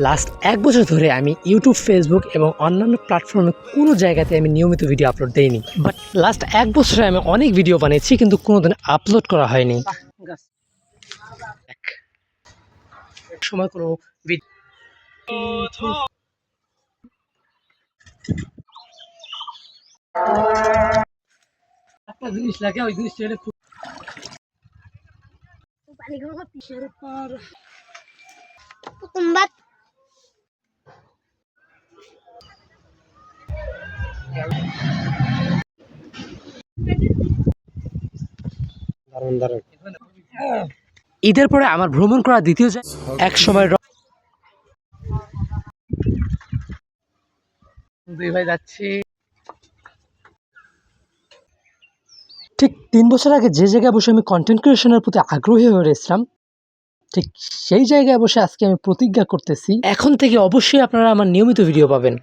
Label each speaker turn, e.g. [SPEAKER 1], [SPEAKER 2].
[SPEAKER 1] Last 1 বছর ধরে আমি ইউটিউব, ফেসবুক এবং অন্যান্য প্ল্যাটফর্মে কোনো জায়গাতে আমি নিয়মিত ভিডিও আপলোড দেইনি। বাট লাস্ট 1 বছরে আমি অনেক ভিডিও বানিয়েছি কিন্তু কোনোদিন আপলোড করা হয়নি। এক সময় কোনো একটা জিনিস লাগে, ওই জিনিসটা হলে খুব ঈদের পরে আমার ভ্রমণ করা দ্বিতীয় এক সময় দুই ভাই যাচ্ছি। ঠিক 3 বছর আগে যে জায়গায় বসে আমি কন্টেন্ট ক্রিয়েশনের প্রতি আগ্রহী হয়ে গেছিলাম, ঠিক সেই জায়গায় বসে আজকে আমি প্রতিজ্ঞা করতেছি এখন থেকে অবশ্যই আপনারা আমার নিয়মিত ভিডিও পাবেন।